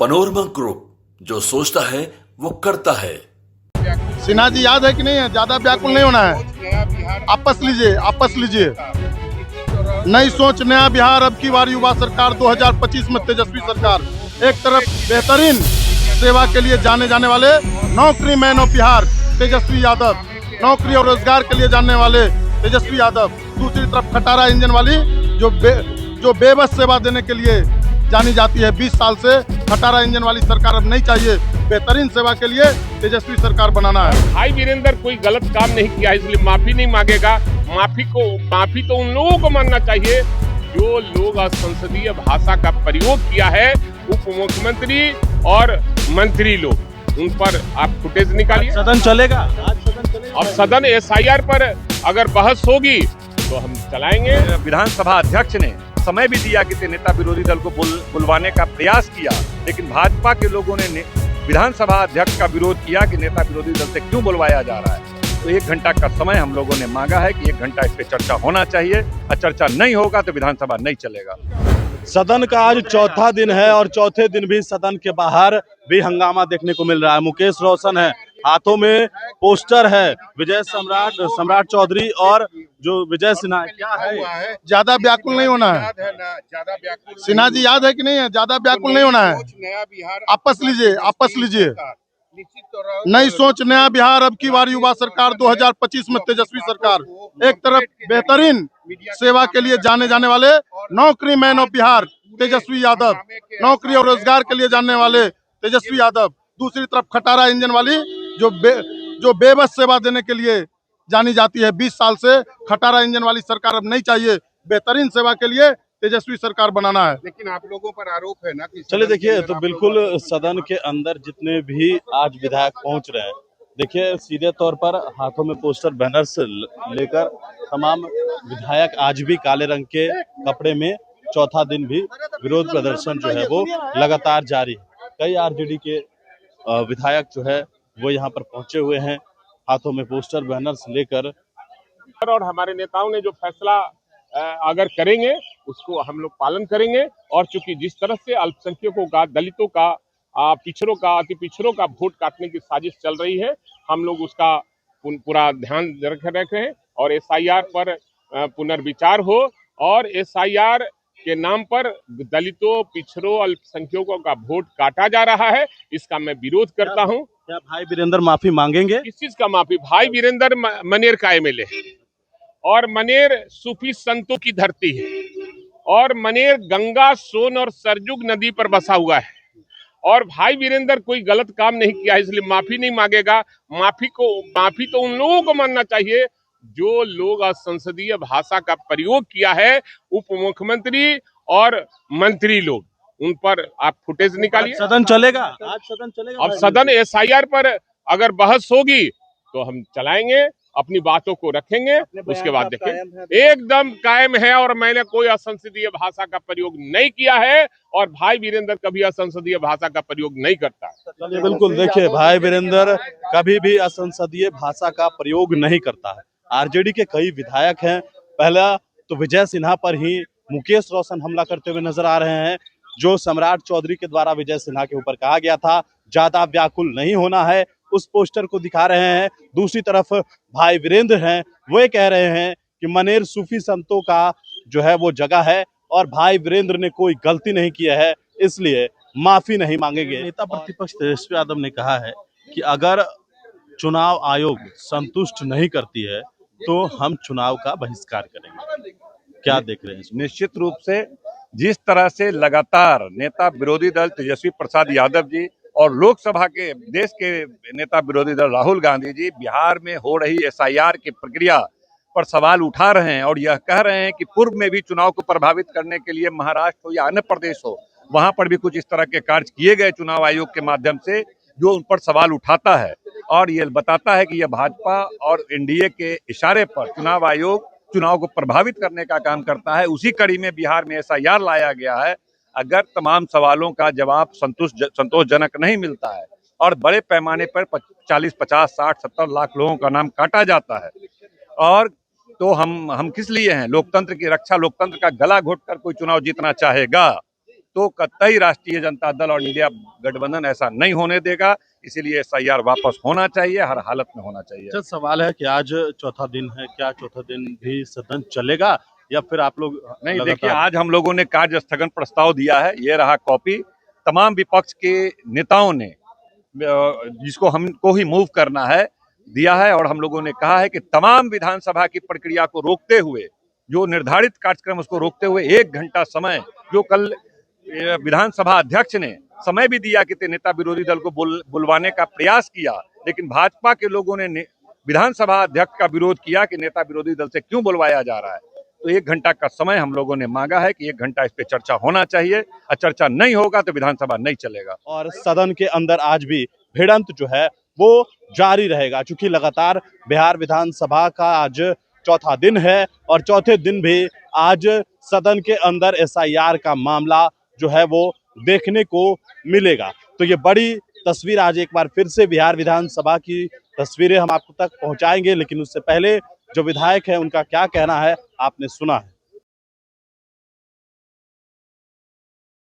Panorama group, जो सोचता है वो करता है। सिन्हा जी याद है कि नहीं है? ज्यादा व्याकुल नहीं होना है। आपस लीजिए। नई सोच नया बिहार, अब की बार युवा सरकार 2025 में तेजस्वी सरकार। एक तरफ बेहतरीन सेवा के लिए जाने जाने वाले नौकरी मैन ऑफ बिहार तेजस्वी यादव, नौकरी और रोजगार के लिए जानने वाले तेजस्वी यादव। दूसरी तरफ खटारा इंजन वाली जो बेबस सेवा देने के लिए जानी जाती है 20 साल से। खटारा इंजन वाली सरकार अब नहीं चाहिए, बेहतरीन सेवा के लिए तेजस्वी सरकार बनाना है। भाई वीरेंद्र कोई गलत काम नहीं किया, इसलिए माफी नहीं मांगेगा। माफी तो उन लोगों को मानना चाहिए जो लोग असंसदीय भाषा का प्रयोग किया है, उप मुख्यमंत्री और मंत्री लोग। उन पर आप फुटेज निकालिए। सदन चलेगा अब सदन एसआईआर पर अगर बहस होगी तो हम चलाएंगे। विधानसभा अध्यक्ष ने समय भी दिया कि नेता विरोधी दल को बुलवाने का प्रयास किया, लेकिन भाजपा के लोगों ने विधानसभा अध्यक्ष का विरोध किया कि नेता विरोधी दल से क्यों बुलवाया जा रहा है। तो 1 घंटा का समय हम लोगों ने मांगा है कि 1 घंटा इस पे चर्चा होना चाहिए, और चर्चा नहीं होगा तो विधानसभा नहीं चलेगा। सदन का आज चौथा दिन है और चौथे दिन भी सदन के बाहर भी हंगामा देखने को मिल रहा है। मुकेश रोशन है, हाथों में पोस्टर है, विजय सम्राट चौधरी और जो विजय सिन्हा। क्या है? ज्यादा व्याकुल नहीं होना है। सिन्हा जी याद है कि नहीं है? ज्यादा व्याकुल नहीं होना है। आपस लीजिए। नई सोच नया बिहार, अब की बार युवा सरकार 2025 में तेजस्वी सरकार। एक तरफ बेहतरीन सेवा के लिए जाने जाने वाले नौकरी मैन ऑफ बिहार तेजस्वी यादव, नौकरी और रोजगार के लिए जानने वाले तेजस्वी यादव। दूसरी तरफ खटारा इंजन वाली जो बेबस सेवा देने के लिए जानी जाती है 20 साल से। खटारा इंजन वाली सरकार अब नहीं चाहिए, बेहतरीन सेवा के लिए तेजस्वी सरकार बनाना है। लेकिन आप लोगों पर आरोप है ना कि चलिए देखिए, तो बिल्कुल सदन के अंदर जितने भी आज विधायक पहुंच रहे हैं, देखिए सीधे तौर पर हाथों में पोस्टर बैनर्स लेकर तमाम विधायक आज भी काले रंग के कपड़े में चौथा दिन भी विरोध प्रदर्शन जो है वो लगातार जारी है। कई आरजेडी के विधायक जो है वो यहाँ पर पहुंचे हुए हैं, हाथों में पोस्टर बैनर्स लेकर। और हमारे नेताओं ने जो फैसला अगर करेंगे उसको हम लोग पालन करेंगे। और चूंकि जिस तरह से अल्पसंख्यकों का, दलितों का, पिछड़ों का, अति पिछड़ों का वोट काटने की साजिश चल रही है, हम लोग उसका पूरा ध्यान रख रहे हैं। और एसआईआर पर पुनर्विचार हो और एसआईआर के नाम पर दलितों, पिछड़ों, अल्पसंख्यकों का वोट काटा जा रहा है, इसका मैं विरोध करता हूं। क्या भाई वीरेंद्र माफी मांगेंगे? किस चीज का माफी? भाई वीरेंद्र मनेर का एमएलए है और मनेर सूफी संतों की धरती है और मनेर गंगा, सोन और सरजुग नदी पर बसा हुआ है। और भाई वीरेंद्र कोई गलत काम नहीं किया, इसलिए माफी नहीं मांगेगा। माफी तो उन लोगों को मानना चाहिए जो लोग असंसदीय भाषा का प्रयोग किया है, उप मुख्यमंत्री और मंत्री लोग। उन पर आप फुटेज निकालिए। सदन चलेगा आज सदन चलेगा। अब सदन एसआईआर पर अगर बहस होगी तो हम चलाएंगे, अपनी बातों को रखेंगे, उसके बाद देखेंगे। एकदम कायम है और मैंने कोई असंसदीय भाषा का प्रयोग नहीं किया है और भाई वीरेंद्र कभी असंसदीय भाषा का प्रयोग नहीं करता। चलिए बिल्कुल, देखिए भाई वीरेंद्र कभी भी असंसदीय भाषा का प्रयोग नहीं करता है। आरजेडी के कई विधायक हैं, पहला तो विजय सिन्हा पर ही मुकेश रोशन हमला करते हुए नजर आ रहे हैं, जो सम्राट चौधरी के द्वारा विजय सिन्हा के ऊपर कहा गया था ज्यादा व्याकुल नहीं होना है, उस पोस्टर को दिखा रहे हैं। दूसरी तरफ भाई वीरेंद्र हैं, वो ये कह रहे हैं कि मनेर सूफी संतों का जो है वो जगह है और भाई वीरेंद्र ने कोई गलती नहीं किया है, इसलिए माफी नहीं मांगेंगे। नेता प्रतिपक्ष तेजस्वी यादव ने कहा है कि अगर चुनाव आयोग संतुष्ट नहीं करती है तो हम चुनाव का बहिष्कार करेंगे। क्या देख रहे हैं? निश्चित रूप से जिस तरह से लगातार नेता विरोधी दल तेजस्वी प्रसाद यादव जी और लोकसभा के देश के नेता विरोधी दल राहुल गांधी जी बिहार में हो रही एसआईआर की प्रक्रिया पर सवाल उठा रहे हैं और यह कह रहे हैं कि पूर्व में भी चुनाव को प्रभावित करने के लिए महाराष्ट्र हो या अन्य प्रदेश हो, वहां पर भी कुछ इस तरह के कार्य किए गए चुनाव आयोग के माध्यम से, जो उन पर सवाल उठाता है और ये बताता है कि यह भाजपा और एनडीए के इशारे पर चुनाव आयोग चुनाव को प्रभावित करने का काम करता है। उसी कड़ी में बिहार में एसआईआर लाया गया है। अगर तमाम सवालों का जवाब संतोषजनक नहीं मिलता है और बड़े पैमाने पर 40, 50, 60, 70 लाख लोगों का नाम काटा जाता है, और तो हम किस लिए हैं? लोकतंत्र की रक्षा, लोकतंत्र का गला घोटकर कोई चुनाव जीतना चाहेगा तो कतई राष्ट्रीय जनता दल और इंडिया गठबंधन ऐसा नहीं होने देगा। इसीलिए एसआईआर वापस होना चाहिए, हर हालत में होना चाहिए। अच्छा, सवाल है कि आज चौथा दिन है, क्या चौथा दिन भी सदन चलेगा या फिर आप लोग नहीं, देखिए आज हम लोगों ने कार्य स्थगन प्रस्ताव दिया है, ये रहा कॉपी। तमाम विपक्ष के नेताओं ने जिसको हमको ही मूव करना है दिया है, और हम लोगों ने कहा है कि तमाम विधानसभा की प्रक्रिया को रोकते हुए, जो निर्धारित कार्यक्रम उसको रोकते हुए 1 घंटा समय, जो कल विधानसभा अध्यक्ष ने समय भी दिया कि नेता विरोधी दल को बुलवाने का प्रयास किया, लेकिन भाजपा के लोगों ने विधानसभा अध्यक्ष का विरोध किया कि नेता विरोधी दल से क्यों बुलवाया जा रहा है। तो 1 घंटा का समय हम लोगों ने मांगा है कि 1 घंटा इस पे चर्चा होना चाहिए, और चर्चा नहीं होगा तो विधानसभा नहीं चलेगा। और सदन के अंदर आज भी भिड़ंत जो है वो जारी रहेगा, क्योंकि लगातार बिहार विधानसभा का आज चौथा दिन है और चौथे दिन भी आज सदन के अंदर एसआईआर का मामला जो है वो देखने को मिलेगा। तो ये बड़ी तस्वीर आज एक बार फिर से बिहार विधानसभा की तस्वीरें हम आपको तक पहुंचाएंगे, लेकिन उससे पहले जो विधायक है उनका क्या कहना है आपने सुना है।